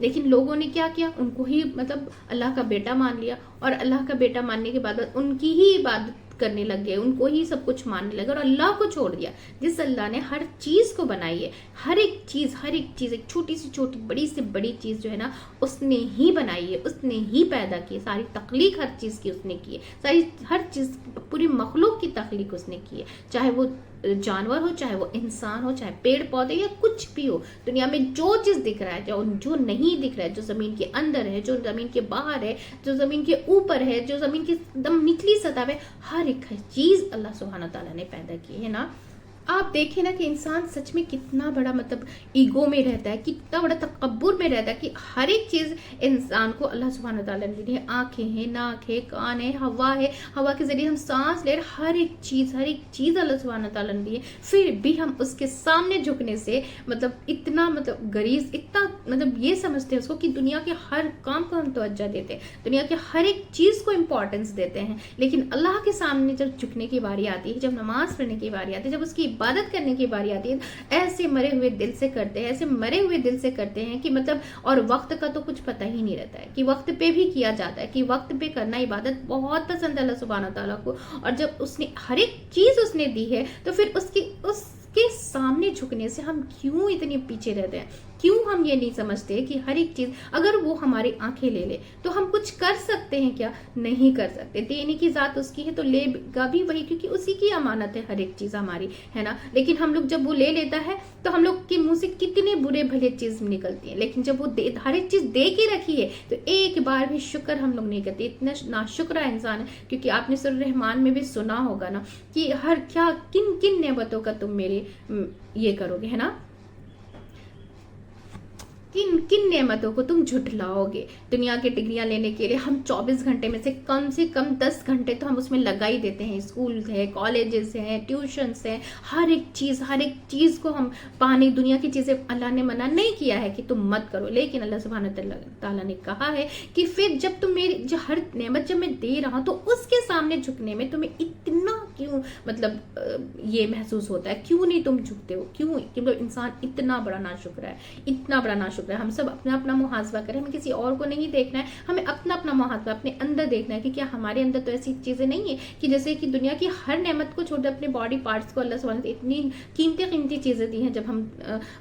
لیکن لوگوں نے کیا کیا, ان کو ہی مطلب اللہ کا بیٹا مان لیا, اور اللہ کا بیٹا ماننے کے بعد ان کی ہی عبادت کرنے لگ گئے, ان کو ہی سب کچھ ماننے لگے, اور اللہ کو چھوڑ دیا. جس اللہ نے ہر چیز کو بنائی ہے, ہر ایک چیز ایک چھوٹی سے چھوٹی بڑی سے بڑی چیز جو ہے نا اس نے ہی بنائی ہے, اس نے ہی پیدا کی, ساری تخلیق ہر چیز کی اس نے کی ہے, ہر چیز پوری مخلوق کی تخلیق اس نے کی ہے, چاہے وہ جانور ہو, چاہے وہ انسان ہو, چاہے پیڑ پودے یا کچھ بھی ہو. دنیا میں جو چیز دکھ رہا ہے, جو نہیں دکھ رہا ہے, جو زمین کے اندر ہے, جو زمین کے باہر ہے, جو زمین کے اوپر ہے, جو زمین کی دم نچلی سطح پہ, ہر ایک چیز اللہ سبحانہ تعالیٰ نے پیدا کی ہے نا. آپ دیکھیں نا کہ انسان سچ میں کتنا بڑا مطلب ایگو میں رہتا ہے, کتنا بڑا تکبر میں رہتا ہے, کہ ہر ایک چیز انسان کو اللہ سبحانہ تعالیٰ نے دی ہے. آنکھیں ہیں, ناک ہے, کان ہے, ہوا ہے, ہوا کے ذریعے ہم سانس لے رہے, ہر ایک چیز اللہ سبحانہ تعالیٰ نے دی ہے. پھر بھی ہم اس کے سامنے جھکنے سے مطلب اتنا مطلب غریض, اتنا مطلب یہ سمجھتے ہیں اس کو کہ دنیا کے ہر کام کو ہم توجہ دیتے ہیں, دنیا کے ہر ایک چیز کو امپورٹنس دیتے ہیں. لیکن اللہ کے سامنے جب جھکنے کی باری آتی ہے, جب نماز پڑھنے کی باری آتی ہے, جب اس کی عبادت کرنے کی باری آتی ہے, ایسے مرے ہوئے دل سے کرتے ہیں کہ مطلب, اور وقت کا تو کچھ پتہ ہی نہیں رہتا ہے کہ وقت پہ بھی کیا جاتا ہے, کہ وقت پہ کرنا عبادت بہت پسند ہے اللہ سبحانہ تعالیٰ کو. اور جب اس نے ہر ایک چیز اس نے دی ہے, تو پھر اس کے سامنے جھکنے سے ہم کیوں اتنے پیچھے رہتے ہیں, کیوں ہم یہ نہیں سمجھتے کہ ہر ایک چیز اگر وہ ہماری آنکھیں لے لے تو ہم کچھ کر سکتے ہیں کیا؟ نہیں کر سکتے. دینے کی ذات اس کی ہے تو لے گا بھی وہی, کیونکہ اسی کی امانت ہے ہر ایک چیز ہماری, ہے نا. لیکن ہم لوگ جب وہ لے لیتا ہے تو ہم لوگ کے منہ سے کتنے برے بھلے چیز نکلتی ہیں, لیکن جب وہ ہر ایک چیز دے کے رکھی ہے تو ایک بار بھی شکر ہم لوگ نہیں کرتے. اتنا ناشکرہ انسان ہے, کیونکہ آپ نے سورہ رحمان میں بھی سنا ہوگا نا کہ کن نعمتوں کا تم میرے یہ کرو گے, ہے نا, کن نعمتوں کو تم جھٹلاؤ گے. دنیا کے ڈگریاں لینے کے لیے ہم 24 گھنٹے میں سے کم 10 گھنٹے تو ہم اس میں لگا ہی دیتے ہیں. اسکول ہے, کالجز ہیں, ٹیوشنس ہیں, ہر ایک چیز کو ہم پانے, دنیا کی چیزیں اللہ نے منع نہیں کیا ہے کہ تم مت کرو, لیکن اللہ سبحانہ تعالیٰ نے کہا ہے کہ پھر جب تم میری جو ہر نعمت جب میں دے رہا ہوں تو اس کے سامنے جھکنے میں تمہیں اتنا کیوں مطلب یہ محسوس ہوتا ہے, کیوں نہیں تم جھکتے ہو, کیوں؟ کیونکہ انسان اتنا بڑا ناشکر ہے. ہم سب اپنا محاسبہ کریں, ہمیں کسی اور کو نہیں دیکھنا ہے, ہمیں اپنا محاسبہ اپنے اندر دیکھنا ہے کہ کیا ہمارے اندر تو ایسی چیزیں نہیں ہیں کہ جیسے کہ دنیا کی ہر نعمت کو چھوڑ دے, اپنے باڈی پارٹس کو اللہ سبحانہ اتنی قیمتی چیزیں دی ہیں. جب ہم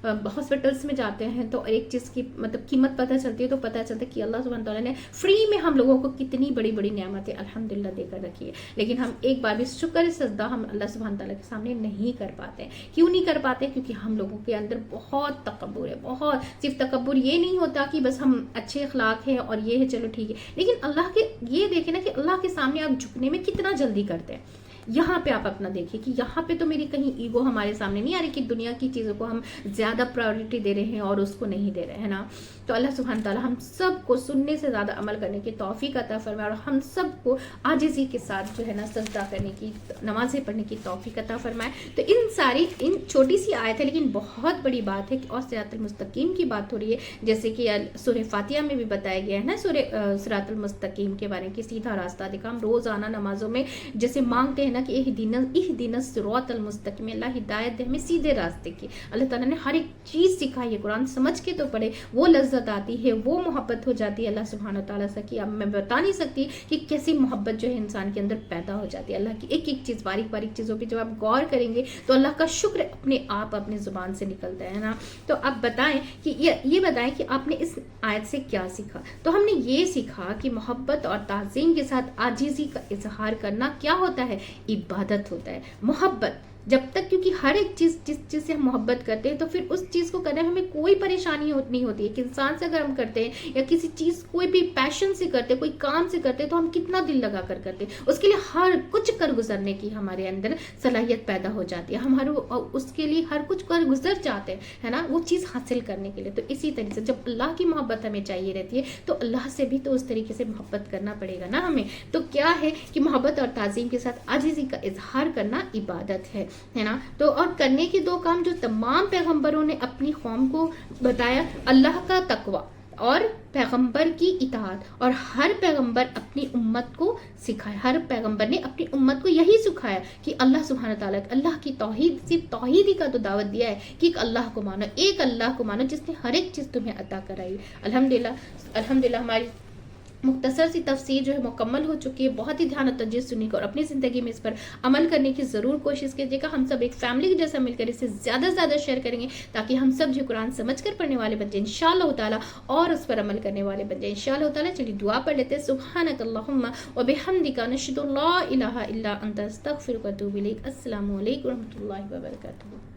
ہاسپٹلس میں جاتے ہیں تو ایک چیز کی مطلب قیمت پتہ چلتی ہے, تو پتہ چلتا ہے کہ اللہ سبحانہ تعالیٰ نے فری میں ہم لوگوں کو کتنی بڑی نعمتیں الحمدللہ دے کر رکھی ہے. لیکن ہم ایک بار بھی شکر سجدہ ہم اللہ سبحانہ تعالیٰ کے سامنے نہیں کر پاتے. کیوں نہیں کر پاتے؟ کیونکہ ہم لوگوں کے اندر بہت تکبر ہے. بہت صرف تکبر یہ نہیں ہوتا کہ بس ہم اچھے اخلاق ہیں اور یہ ہے چلو ٹھیک ہے, لیکن اللہ کے یہ دیکھیں نا کہ اللہ کے سامنے آپ جھکنے میں کتنا جلدی کرتے ہیں. یہاں پہ آپ اپنا دیکھیں کہ یہاں پہ تو میری کہیں ایگو ہمارے سامنے نہیں آ رہی کہ دنیا کی چیزوں کو ہم زیادہ پرائیورٹی دے رہے ہیں اور اس کو نہیں دے رہے ہیں نا. تو اللہ سبحانہ تعالیٰ ہم سب کو سننے سے زیادہ عمل کرنے کی توفیق عطا فرمائے, اور ہم سب کو عاجزی کے ساتھ جو ہے نا سجدہ کرنے کی, نمازیں پڑھنے کی توفیق عطا فرمائے. تو ان چھوٹی سی آیت ہے لیکن بہت بڑی بات ہے, اور صراط المستقیم کی بات ہو رہی ہے, جیسے کہ سورہ فاتحہ میں بھی بتایا گیا ہے نا سورہ صراط المستقیم کے بارے میں, کہ سیدھا راستہ دکھا. ہم روزانہ نمازوں میں جیسے مانگتے ہیں نا کہ اہدنا الصراط المستقیم, اللہ ہدایت دے ہمیں سیدھے راستے کی. اللہ تعالیٰ نے ہر ایک چیز سکھائی ہے, قرآن سمجھ کے تو پڑھے, وہ لذت آتی ہے, وہ محبت ہو جاتی ہے اللہ سبحانہ تعالیٰ سے کہ اب میں بتا نہیں سکتی کہ کیسی محبت جو ہے انسان کے اندر پیدا ہو جاتی ہے. اللہ کی ایک چیز, باریک چیزوں پہ جب آپ غور کریں گے تو اللہ کا شکر اپنے آپ اپنی زبان سے نکلتا ہے نا. تو آپ بتائیں کہ یہ بتائیں کہ آپ نے اس آیت سے کیا سیکھا؟ تو ہم نے یہ سیکھا کہ محبت اور تعظیم کے ساتھ عاجزی کا اظہار کرنا کیا ہوتا ہے؟ عبادت ہوتا ہے. محبت جب تک, کیونکہ ہر ایک چیز جس چیز سے ہم محبت کرتے ہیں تو پھر اس چیز کو کرنے میں ہمیں کوئی پریشانی نہیں ہوتی ہے. کہ انسان سے اگر ہم کرتے ہیں یا کسی چیز کوئی بھی پیشن سے کرتے ہیں, کوئی کام سے کرتے ہیں, تو ہم کتنا دل لگا کر کرتے ہیں, اس کے لیے ہر کچھ کر گزرنے کی ہمارے اندر صلاحیت پیدا ہو جاتی ہے. ہمارے اس کے لیے ہر کچھ کر گزر جاتے ہیں, ہے نا, وہ چیز حاصل کرنے کے لیے. تو اسی طریقے سے جب اللہ کی محبت ہمیں چاہیے رہتی ہے تو اللہ سے بھی تو اس طریقے سے محبت کرنا پڑے گا نا ہمیں. تو کیا ہے کہ محبت اور تعظیم کے ساتھ عاجزی کا اظہار کرنا عبادت ہے نا. تو اور کرنے کے دو کام جو تمام پیغمبروں نے اپنی قوم کو بتایا, اللہ کا تقوی, اور پیغمبر کی اطاعت، اور ہر پیغمبر اپنی امت کو سکھائے، ہر پیغمبر نے اپنی امت کو یہی سکھایا کہ اللہ سبحانہ تعالیٰ، اللہ کی توحید، صرف توحید ہی کا تو دعوت دیا ہے کہ ایک اللہ کو مانو، ایک اللہ کو مانو جس نے ہر ایک چیز تمہیں عطا کرائی۔ الحمدللہ ہماری مختصر سی تفسیر جو ہے مکمل ہو چکی ہے۔ بہت ہی دھیان و توجہ سنی کو اور اپنی زندگی میں اس پر عمل کرنے کی ضرور کوشش کیجیے گا۔ ہم سب ایک فیملی کے جیسا مل کر اسے زیادہ سے زیادہ شیئر کریں گے تاکہ ہم سب جو قرآن سمجھ کر پڑھنے والے بن جائیں انشاءاللہ تعالیٰ، اور اس پر عمل کرنے والے بن جائیں انشاءاللہ تعالیٰ۔ چلیے دعا پڑھ لیتے ہیں۔ سبحانک اللہم و بحمدک نشہد ان لا الہ الا انت استغفرک و اتوب الیک۔ السلام علیکم و رحمۃ اللہ وبرکاتہ۔